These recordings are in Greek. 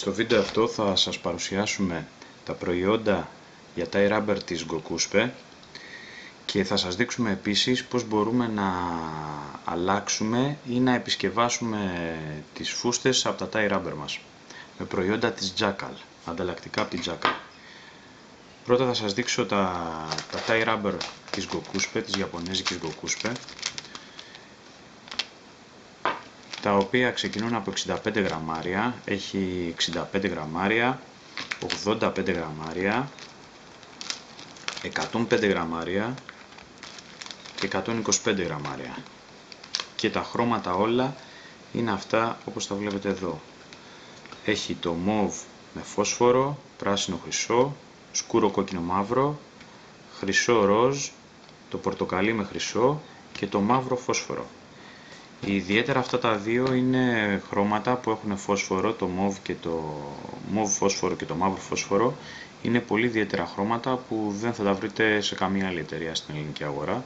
Στο βίντεο αυτό θα σας παρουσιάσουμε τα προϊόντα για tie rubber της Gokkuspe και θα σας δείξουμε επίσης πώς μπορούμε να αλλάξουμε ή να επισκευάσουμε τις φούστες από τα tie rubber μας με προϊόντα της Jackal, ανταλλακτικά από την Jackal. Πρώτα θα σας δείξω τα tie rubber της Gokkuspe, της Ιαπωνέζικης Gokkuspe, τα οποία ξεκινούν από 65 γραμμάρια, έχει 65 γραμμάρια, 85 γραμμάρια, 105 γραμμάρια και 125 γραμμάρια. Και τα χρώματα όλα είναι αυτά όπως τα βλέπετε εδώ. Έχει το μόβ με φόσφορο, πράσινο χρυσό, σκούρο κόκκινο μαύρο, χρυσό ροζ, το πορτοκαλί με χρυσό και το μαύρο φόσφορο. Ιδιαίτερα αυτά τα δύο είναι χρώματα που έχουν φόσφορο, το μόβ φόσφορο και το μαύρο φόσφορο. Είναι πολύ ιδιαίτερα χρώματα που δεν θα τα βρείτε σε καμία άλλη εταιρεία στην ελληνική αγορά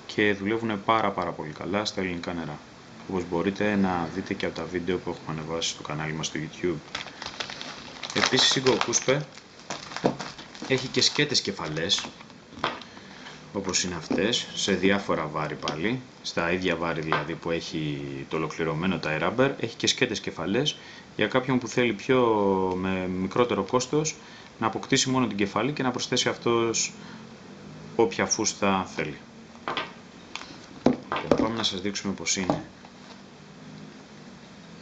και δουλεύουν πάρα πολύ καλά στα ελληνικά νερά, όπως μπορείτε να δείτε και από τα βίντεο που έχουμε ανεβάσει στο κανάλι μας στο YouTube. Επίσης η Gokkuspe έχει και σκέτες κεφαλές, όπως είναι αυτές, σε διάφορα βάρη πάλι, στα ίδια βάρη δηλαδή που έχει το ολοκληρωμένο tie rubber, έχει και σκέτες κεφαλές για κάποιον που θέλει με μικρότερο κόστος να αποκτήσει μόνο την κεφαλή και να προσθέσει αυτός όποια φούστα θέλει. Πάμε να σας δείξουμε πως είναι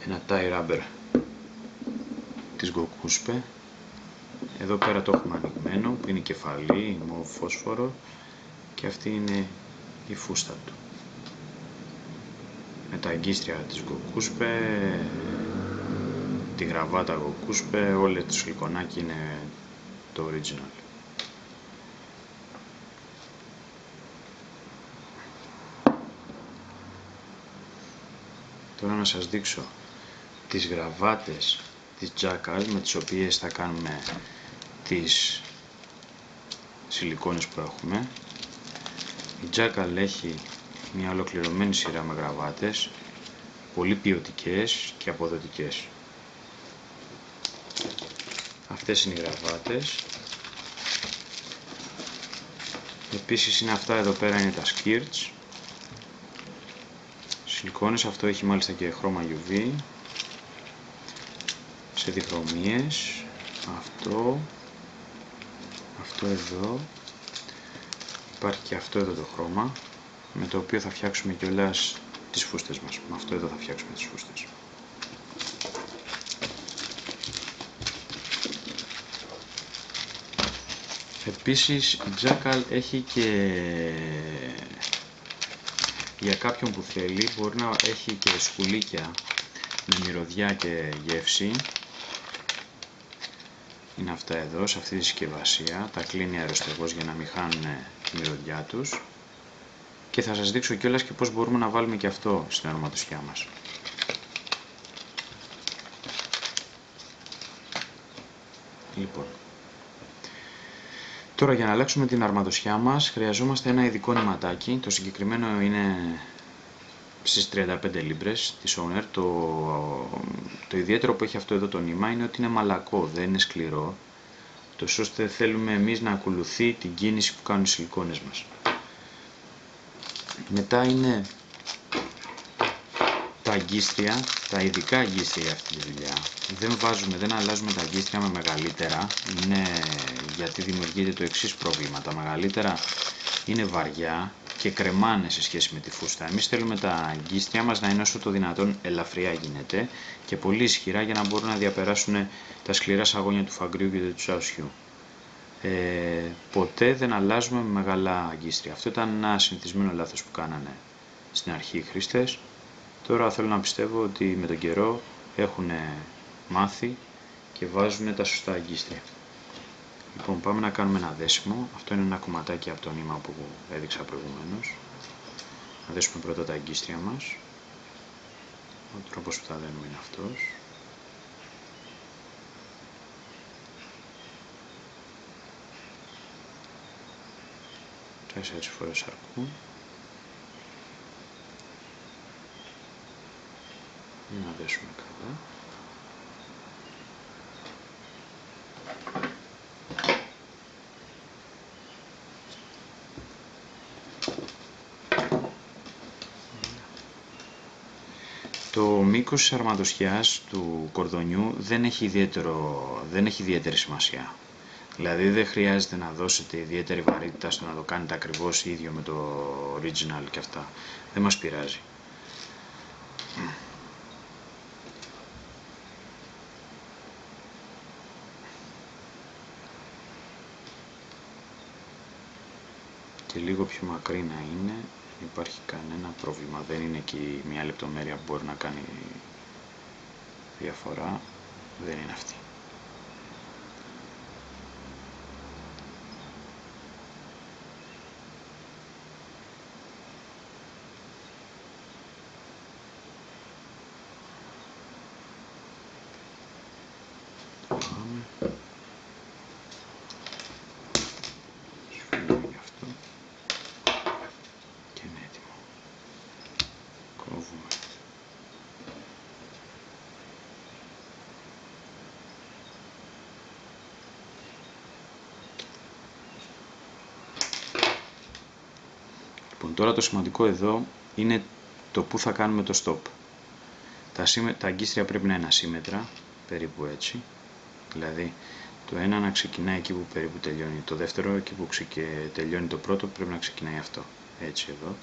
ένα tie rubber της Gokkuspe. Εδώ πέρα το έχουμε ανοιγμένο, που είναι η κεφαλή, μοβ φόσφορο, και αυτή είναι η φούστα του. Με τα αγκίστρια της Gokkuspe, τη γραβάτα Gokkuspe, όλο το σιλικονάκι είναι το original. Τώρα να σας δείξω τις γραβάτες της Jackal με τις οποίες θα κάνουμε τις σιλικόνες που έχουμε. Η Jackal έχει μια ολοκληρωμένη σειρά με γραβάτες, πολύ ποιοτικές και αποδοτικές. Αυτές είναι οι γραβάτες. Επίσης είναι αυτά εδώ πέρα, είναι τα skirts σιλικόνες, αυτό έχει μάλιστα και χρώμα UV σε διχρωμίες, αυτό εδώ, υπάρχει και αυτό εδώ το χρώμα με το οποίο θα φτιάξουμε κιόλας τις φούστες μας, με αυτό εδώ θα φτιάξουμε τις φούστες. Επίσης η Jackal έχει και, για κάποιον που θέλει, μπορεί να έχει και σκουλίκια με μυρωδιά και γεύση. Είναι αυτά εδώ, σε αυτή τη συσκευασία, τα κλείνει αεροστεγώς για να μην χάνουν τη μυρωδιά τους. Και θα σας δείξω κιόλας και πώς μπορούμε να βάλουμε και αυτό στην αρματοσιά μας. Λοιπόν, τώρα για να αλλάξουμε την αρματοσιά μας χρειαζόμαστε ένα ειδικό νηματάκι. Το συγκεκριμένο είναι στις 35 λίμπρες της Owner. Το ιδιαίτερο που έχει αυτό εδώ το νήμα είναι ότι είναι μαλακό, δεν είναι σκληρό, τόσο ώστε θέλουμε εμείς να ακολουθεί την κίνηση που κάνουν οι σιλικόνες μας. Μετά είναι τα αγκίστρια, τα ειδικά αγκίστρια για αυτή τη δουλειά. Δεν αλλάζουμε τα αγκίστρια με μεγαλύτερα, είναι γιατί δημιουργείται το εξής πρόβλημα. Τα μεγαλύτερα είναι βαριά και κρεμάνε σε σχέση με τη φούστα. Εμείς θέλουμε τα αγκίστρια μας να είναι όσο το δυνατόν ελαφριά γίνεται και πολύ ισχυρά για να μπορούν να διαπεράσουν τα σκληρά σαγόνια του φαγκρίου και του τσαουσιού. Ποτέ δεν αλλάζουμε με μεγάλα αγκίστρια. Αυτό ήταν ένα συνηθισμένο λάθος που κάνανε στην αρχή οι χρήστες. Τώρα θέλω να πιστεύω ότι με τον καιρό έχουν μάθει και βάζουν τα σωστά αγκίστρια. Λοιπόν, πάμε να κάνουμε ένα δέσιμο. Αυτό είναι ένα κομματάκι από το νήμα που έδειξα προηγουμένως. Να δέσουμε πρώτα τα αγκίστρια μας. Ο τρόπος που τα δένουμε είναι αυτός. Τέσσερις φορές αρκούν. Να δέσουμε καλά. Το μήκος της αρματοσιάς του κορδονιού δεν έχει ιδιαίτερη σημασία. Δηλαδή δεν χρειάζεται να δώσετε ιδιαίτερη βαρύτητα στο να το κάνετε ακριβώς ίδιο με το original και αυτά. Δεν μας πειράζει. Και λίγο πιο μακρύ να είναι, δεν υπάρχει κανένα πρόβλημα. Δεν είναι εκεί μια λεπτομέρεια που μπορεί να κάνει διαφορά. Δεν είναι αυτή. Σφίγγουμε γι' αυτό και είναι έτοιμο. Κόβουμε. Λοιπόν, τώρα το σημαντικό εδώ είναι το που θα κάνουμε το stop. Τα αγκίστρια πρέπει να είναι ασύμμετρα, περίπου έτσι. Δηλαδή το ένα να ξεκινάει εκεί που περίπου τελειώνει το δεύτερο, εκεί που τελειώνει το πρώτο πρέπει να ξεκινάει αυτό. Έτσι εδώ.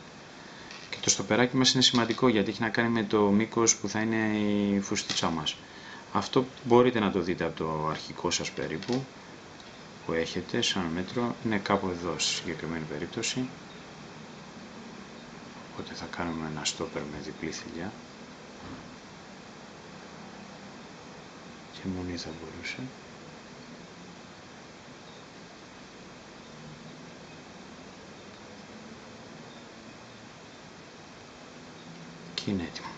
Και το στοπεράκι μας είναι σημαντικό γιατί έχει να κάνει με το μήκος που θα είναι η φουστίτσά μας. Αυτό μπορείτε να το δείτε από το αρχικό σας περίπου που έχετε σαν μέτρο, είναι κάπου εδώ στη συγκεκριμένη περίπτωση. Οπότε θα κάνουμε ένα στόπερ με διπλή θηλιά και μονή θα μπορούσε. Και είναι έτοιμο.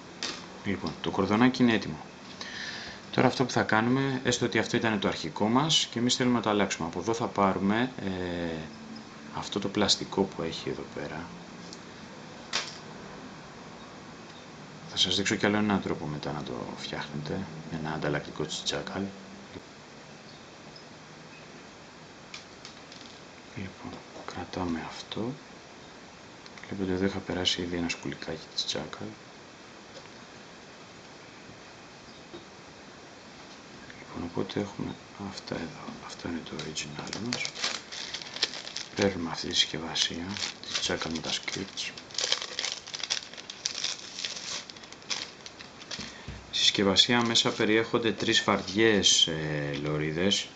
Λοιπόν, το κορδονάκι είναι έτοιμο. Τώρα αυτό που θα κάνουμε, έστω ότι αυτό ήταν το αρχικό μας και εμείς θέλουμε να το αλλάξουμε. Από εδώ θα πάρουμε αυτό το πλαστικό που έχει εδώ πέρα. Θα σας δείξω κι άλλο έναν τρόπο μετά να το φτιάχνετε, ένα ανταλλακτικό της Jackal. Λοιπόν, κρατάμε αυτό. Βλέπετε εδώ είχα περάσει ήδη ένα σκουλικάκι της Jackal. Λοιπόν, οπότε έχουμε αυτά εδώ. Αυτό είναι το original μας. Παίρνουμε αυτή τη συσκευασία της Jackal με τα scripts. Στη συσκευασία μέσα περιέχονται 3 φαρδιές λωρίδες.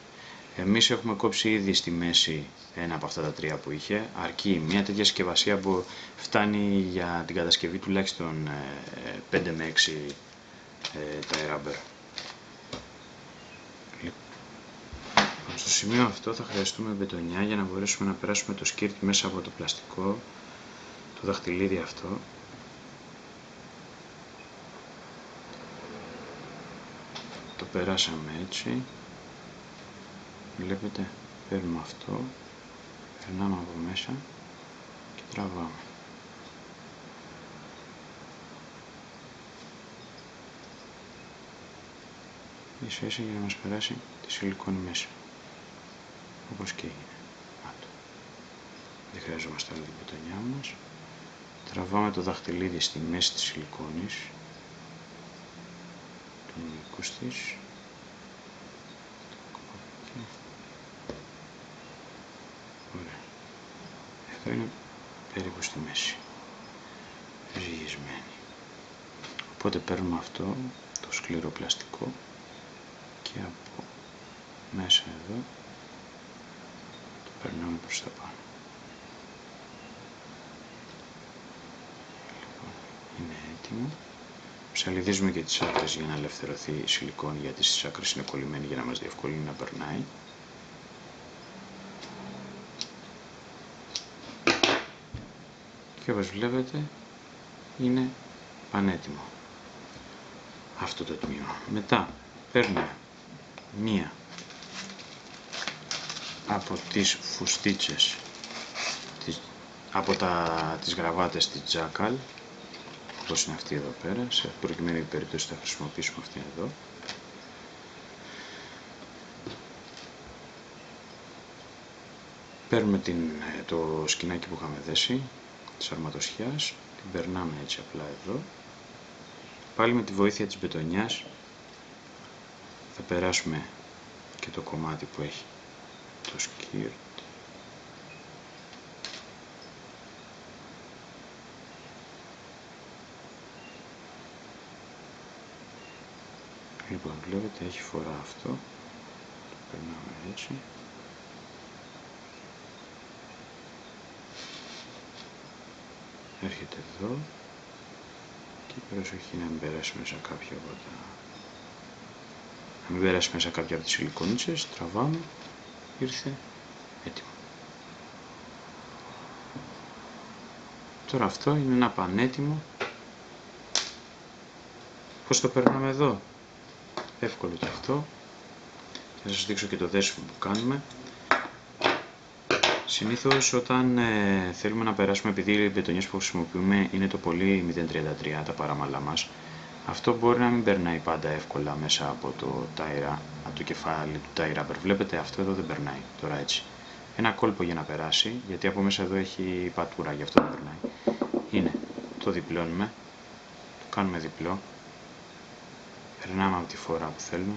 Εμείς έχουμε κόψει ήδη στη μέση ένα από αυτά τα 3 που είχε. Αρκεί μια τέτοια συσκευασία που φτάνει για την κατασκευή τουλάχιστον 5 με 6 tie rubber. Στο σημείο αυτό θα χρειαστούμε μπετονιά για να μπορέσουμε να περάσουμε το σκίρτ μέσα από το πλαστικό, το δαχτυλίδι αυτό. Το περάσαμε έτσι. Βλέπετε, παίρνουμε αυτό, περνάμε από μέσα και τραβάμε. Ίσα ίσα για να μας περάσει τη σιλικόνη μέσα. Όπως και έγινε. Δεν χρειαζόμαστε άλλη την μπετονιά μας. Τραβάμε το δαχτυλίδι στη μέση της σιλικόνης, του μήκους της. Ωραία. Εδώ είναι περίπου στη μέση. Ζυγισμένη. Οπότε παίρνουμε αυτό το σκληρό πλαστικό και από μέσα εδώ το περνάμε προς τα πάνω. Λοιπόν, είναι έτοιμο. Ψαλιδίζουμε και τις άκρες για να ελευθερωθεί η σιλικόνη, γιατί στις άκρες είναι κολλημένη για να μας διευκολύνει να περνάει. Και όπως βλέπετε είναι πανέτοιμο αυτό το τμήμα. Μετά παίρνουμε μία από τις φουστίτσες, από τις γραβάτες της Jackal, όπως είναι αυτή εδώ πέρα. Σε προκειμένη περίπτωση θα χρησιμοποιήσουμε αυτή εδώ. Παίρνουμε το σκηνάκι που είχαμε δέσει της αρματοσιάς, την περνάμε έτσι απλά εδώ Πάλι με τη βοήθεια της μπετονιάς θα περάσουμε και το κομμάτι που έχει το σκιρτ. Λοιπόν, βλέπετε έχει φορά αυτό, το περνάμε έτσι. Έρχεται εδώ και προσοχή να μην περάσει μέσα κάποια από τα... Να μην περάσει μέσα κάποια από τις σιλικόνιτσες, τραβάμε, ήρθε, έτοιμο. Τώρα αυτό είναι ένα πανέτοιμο. Πώς το περνάμε εδώ? Εύκολο και αυτό. Θα σας δείξω και το δέσιμο που κάνουμε. Συνήθως όταν θέλουμε να περάσουμε, επειδή οι μπετονιές που χρησιμοποιούμε είναι το πολύ 0.33 τα παράμαλα μας, αυτό μπορεί να μην περνάει πάντα εύκολα μέσα από το tie wrap, από το κεφάλι του tie wrapper. Βλέπετε αυτό εδώ δεν περνάει, τώρα έτσι. Ένα κόλπο για να περάσει, γιατί από μέσα εδώ έχει πατούρα, γι' αυτό δεν περνάει. Είναι, το διπλώνουμε, το κάνουμε διπλό, περνάμε από τη φορά που θέλουμε.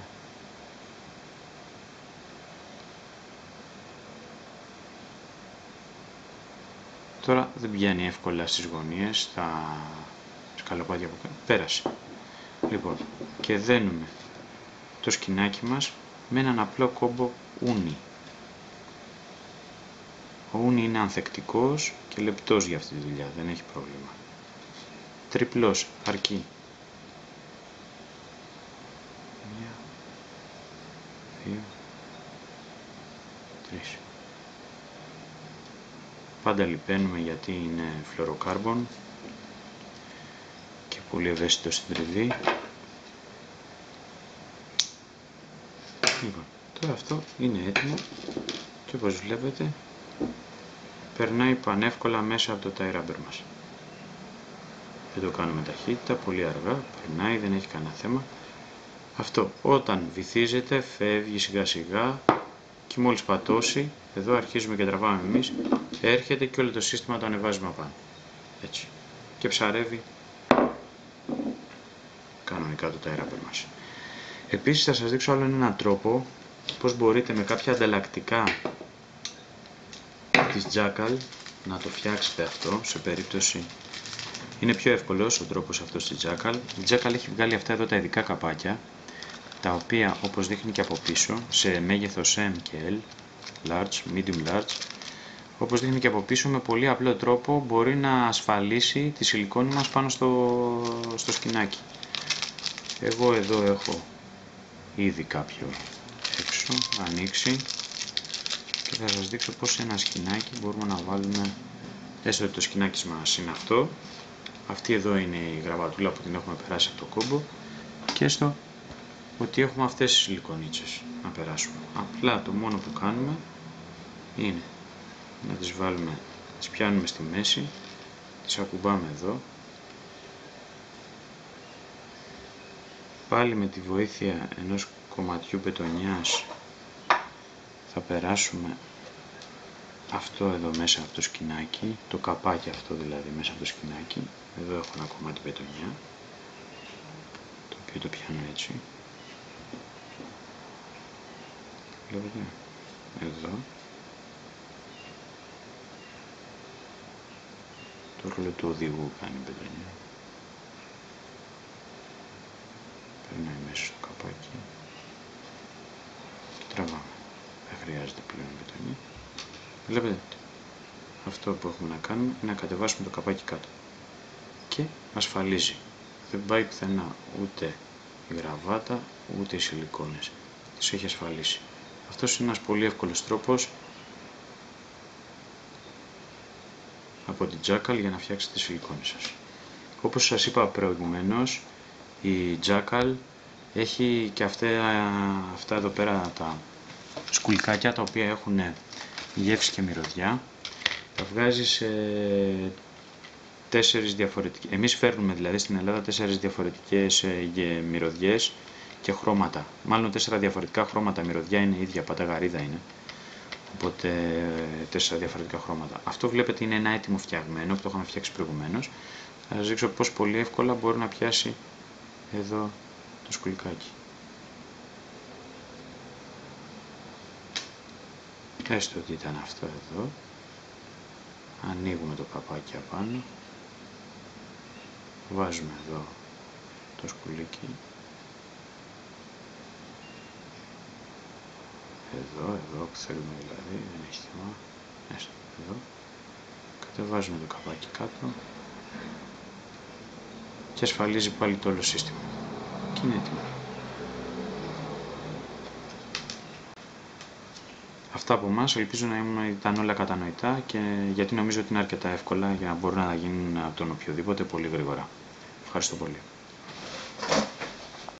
Τώρα δεν πηγαίνει εύκολα στις γωνίες, στα σκαλοπάτια που κάνει. Πέρασε. Λοιπόν, και δένουμε το σκηνάκι μας με έναν απλό κόμπο ούνι. Ο ούνι είναι ανθεκτικός και λεπτός για αυτή τη δουλειά, δεν έχει πρόβλημα. Τριπλός, αρκεί. 1, 2, 3. Πάντα λιπαίνουμε γιατί είναι φλωροκάρμπον και πολύ ευαίσθητο στην τριβή. Λοιπόν, τώρα αυτό είναι έτοιμο και όπως βλέπετε περνάει πανεύκολα μέσα από το tie wrapper μας. Δεν το κάνουμε ταχύτητα, πολύ αργά, περνάει, δεν έχει κανένα θέμα. Αυτό όταν βυθίζεται φεύγει σιγά σιγά και μόλις πατώσει, εδώ αρχίζουμε και τραβάμε εμείς, έρχεται και όλο το σύστημα το ανεβάζουμε απάνω. Έτσι. Και ψαρεύει κανονικά το tie wrapper μας. Επίσης θα σας δείξω άλλο έναν τρόπο πώς μπορείτε με κάποια ανταλλακτικά της Jackal να το φτιάξετε αυτό, σε περίπτωση είναι πιο εύκολος ο τρόπος αυτός της Jackal. Η Jackal έχει βγάλει αυτά εδώ τα ειδικά καπάκια, τα οποία όπως δείχνει και από πίσω σε μέγεθος M και L, large, medium large, όπως δείχνει και από πίσω με πολύ απλό τρόπο μπορεί να ασφαλίσει τη σιλικόνη μας πάνω στο σκηνάκι. Εγώ εδώ έχω ήδη κάποιο έξω, ανοίξει και θα σας δείξω πως σε ένα σκηνάκι μπορούμε να βάλουμε, έστω ότι το σκηνάκι μας είναι αυτό, αυτή εδώ είναι η γραβατούλα που την έχουμε περάσει από το κόμπο και έστω ότι έχουμε αυτές τις σιλικονίτσες να περάσουμε. Απλά το μόνο που κάνουμε είναι να τις βάλουμε, τις πιάνουμε στη μέση, τις ακουμπάμε εδώ, πάλι με τη βοήθεια ενός κομματιού μπετονιάς θα περάσουμε αυτό εδώ μέσα από το σκηνάκι, το καπάκι αυτό δηλαδή μέσα από το σκηνάκι. Εδώ έχω ένα κομμάτι μπετονιά, το οποίο το πιάνω έτσι. Βλέπετε, εδώ. Το ρόλο του οδηγού κάνει μπετονιά. Περνάει μέσα στο καπάκι και τραβάμε. Δεν χρειάζεται πλέον μπετονιά. Βλέπετε, αυτό που έχουμε να κάνουμε είναι να κατεβάσουμε το καπάκι κάτω και ασφαλίζει. Δεν πάει πουθενά ούτε η γραβάτα ούτε οι σιλικόνες. Τις έχει ασφαλίσει. Αυτός είναι ένας πολύ εύκολος τρόπος από την Jackal για να φτιάξετε τη σιλικόνη σας. Όπως σας είπα προηγουμένως, η Jackal έχει και αυτά εδώ πέρα τα σκουλκάκια τα οποία έχουν γεύση και μυρωδιά. Τα βγάζει σε 4 διαφορετικές. Εμείς φέρνουμε δηλαδή στην Ελλάδα 4 διαφορετικές μυρωδιές και χρώματα. Μάλλον 4 διαφορετικά χρώματα. Μυρωδιά είναι η ίδια, παταγαρίδα είναι. Οπότε 4 διαφορετικά χρώματα. Αυτό βλέπετε είναι ένα έτοιμο φτιαγμένο που το είχαμε φτιάξει προηγουμένως. Θα σας δείξω πως πολύ εύκολα μπορεί να πιάσει εδώ το σκουλικάκι. Έστω ότι ήταν αυτό εδώ. Ανοίγουμε το καπάκι απάνω. Βάζουμε εδώ το σκουλίκι. Εδώ που θέλουμε δηλαδή, δεν έχει θέμα. Έστω εδώ. Κατεβάζουμε το καπάκι κάτω. Και ασφαλίζει πάλι το όλο σύστημα. Και είναι έτοιμο. Αυτά από εμάς, ελπίζω να ήταν όλα κατανοητά και γιατί νομίζω ότι είναι αρκετά εύκολα για να μπορούν να γίνουν από τον οποιοδήποτε πολύ γρήγορα. Ευχαριστώ πολύ.